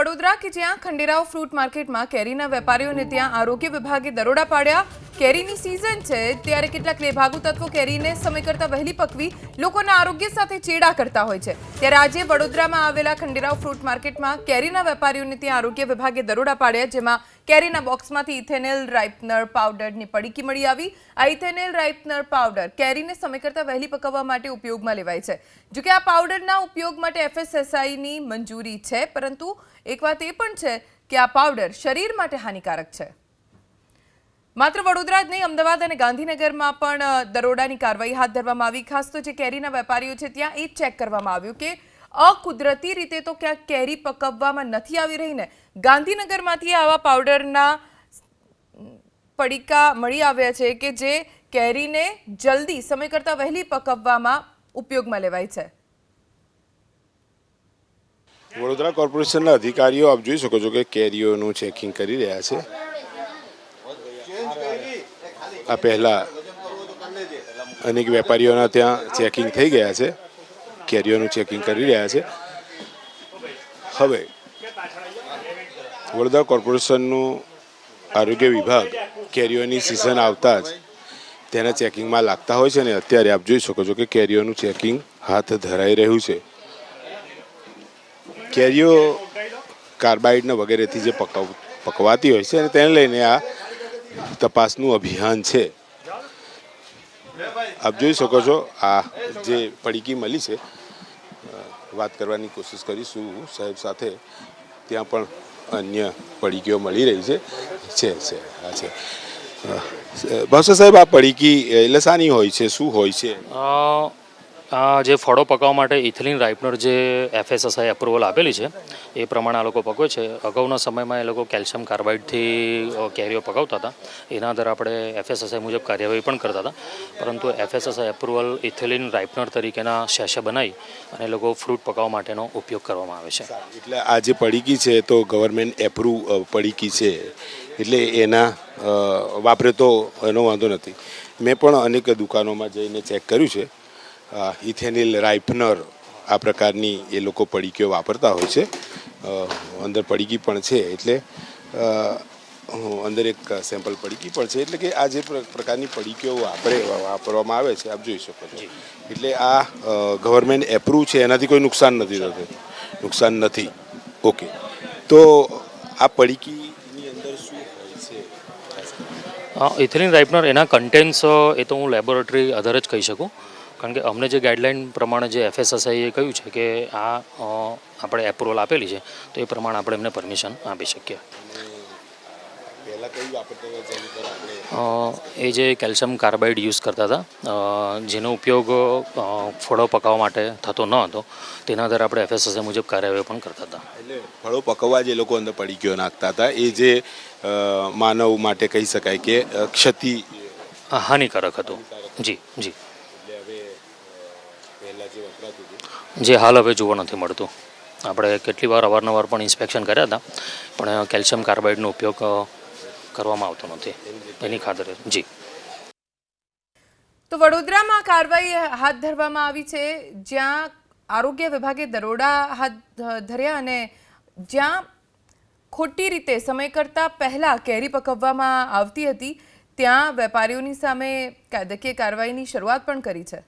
વડોદરા કે જ્યાં ખંડેરાવ ફ્રૂટ માર્કેટમાં કેરીના વેપારીઓને ત્યાં આરોગ્ય વિભાગે દરોડા પાડ્યા। કેરીની સીઝન છે ત્યારે કેટલાક લેભાગુ તત્વો કેરીને સમય કરતા વહેલી પકવી લોકોના આરોગ્ય સાથે ચેડા કરતા હોય છે। ત્યારે આજે વડોદરામાં આવેલા ખંડેરાવ ફ્રૂટ માર્કેટમાં કેરીના વેપારીઓને ત્યાં આરોગ્ય વિભાગે દરોડા પાડ્યા, જેમાં કેરીના બોક્સમાંથી ઇથેનોલ રાઇપનર પાવડરની પડીકી મળી આવી। આ ઇથેનોલ રાઇપનર પાવડર કેરીને સમય કરતા વહેલી પકવવા માટે ઉપયોગમાં લેવાય છે। જો કે આ પાવડરના ઉપયોગ માટે FSSAIની મંજૂરી છે, પરંતુ એક વાત એ પણ છે કે આ પાવડર શરીર માટે હાનિકારક છે। માત્ર વડોદરા જ નહીં, અમદાવાદ અને ગાંધીનગરમાં પણ દરોડાની કાર્યવાહી હાથ ધરવામાં આવી। ખાસ તો જે કેરીના વેપારીઓ છે ત્યાં એ ચેક કરવામાં આવ્યું કે અકુદરતી રીતે તો ક્યાંક કેરી પકવવામાં નથી આવી રહી ને ગાંધીનગરમાંથી આવા પાવડરના પડીકા મળી આવ્યા છે કે જે કેરીને જલ્દી સમય કરતા વહેલી પકવવામાં ઉપયોગમાં લેવાય છે। વડોદરા કોર્પોરેશનના અધિકારીઓ આપ જોઈ શકો છો કે કેરીઓનું ચેકિંગ કરી રહ્યા છે। આ પહેલા અનેક વેપારીઓના ત્યાં ચેકિંગ થઈ ગયા છે, કેરીઓનું ચેકિંગ કરી રહ્યા છે। હવે વડોદરા કોર્પોરેશનનું આરોગ્ય વિભાગ કેરીઓની સિઝન આવતા જ તેના ચેકિંગમાં લાગતા હોય છે અને અત્યારે આપ જોઈ શકો છો કે કેરીઓનું ચેકિંગ હાથ ધરાઈ રહ્યું છે। કેરીઓ કાર્બાઇડના વગેરેથી જે પકવાતી હોય છે અને તેને લઈને આ તપાસનું અભિયાન છે। આપ જોઈ શકો છો આ જે પડીકી મળી છે, વાત કરવાની કોશિશ કરીશું સાહેબ સાથે। ત્યાં પણ અન્ય પડીકીઓ મળી રહી છે। ભાવસા સાહેબ, આ પડીકી એટલે શાની હોય છે, શું હોય છે? આ જે ફળો પકાવવા માટે ઇથિલિન રાઇપનર જે FSSAI એપ્રુવલ આપેલી છે એ પ્રમાણે આ લોકો પકવે છે। અગાઉના સમયમાં એ લોકો કેલ્શિયમ કાર્બાઇડથી કેરીઓ પકાવતા હતા, એના આધારે આપણે FSSAI મુજબ કાર્યવાહી પણ કરતા હતા, પરંતુ FSSAI એપ્રુવલ ઇથિલિન રાઇપનર તરીકેના શેશે બનાવી અને એ લોકો ફ્રૂટ પકાવવા માટેનો ઉપયોગ કરવામાં આવે છે। એટલે આ જે પડીકી છે તો ગવર્મેન્ટ એપ્રુવ પડીકી છે, એટલે એના વાપરે તો એનો વાંધો નથી। મેં પણ અનેક દુકાનોમાં જઈને ચેક કર્યું છે। ઇથેનોલ રાઇપનર આ પ્રકારની એ લોકો પડીકીઓ વાપરતા હોય છે। અંદર પડીકી પણ છે, એટલે અંદર એક સેમ્પલ પડીકી પણ છે, એટલે કે આ જે પ્રકારની પડીકીઓ વાપરવામાં આવે છે આપ જોઈ શકો છો। એટલે આ ગવર્મેન્ટ એપ્રુવ છે, એનાથી કોઈ નુકસાન નથી થતું? નુકસાન નથી। ઓકે, તો આ પડીકીની અંદર શું હોય છે? ઇથિલિન રાઇપનર એના કન્ટેન્ટ્સ એ તો હું લેબોરેટરી આધારે જ કહી શકું, કારણ કે અમને જે ગાઈડલાઇન પ્રમાણે જે FSSAIએ કહ્યું છે કે આ આપણે એપ્રુવલ આપેલી છે તો એ પ્રમાણે આપણે એમને પરમિશન આપી શકીએ। એ જે કેલ્શિયમ કાર્બાઇડ યુઝ કરતા હતા, જેનો ઉપયોગ ફળો પકાવવા માટે થતો ન હતો, તેના આધારે આપણે FSSAI મુજબ કાર્યવાહી પણ કરતા હતા। એટલે ફળો પકવવા જે લોકો અંદર પડીકીઓ નાખતા હતા એ જે માનવ માટે કહી શકાય કે ક્ષતિ હાનિકારક હતું। જી જી, જે હાલ હવે જોવા નથી મળતું। આપણે કેટલી વાર અવારનવાર પણ ઇન્સ્પેક્શન કર્યા હતા, પણ કેલ્શિયમ કાર્બાઇડનો ઉપયોગ કરવામાં આવતો નથી એની ખાતર। જી, તો વડોદરામાં કાર્યવાહી હાથ ધરવામાં આવી છે, જ્યાં આરોગ્ય વિભાગે દરોડા હાથ ધર્યા અને જ્યાં ખોટી રીતે સમય કરતાં પહેલાં કેરી પકવવામાં આવતી હતી ત્યાં વેપારીઓની સામે કાયદાકીય કાર્યવાહીની શરૂઆત પણ કરી છે।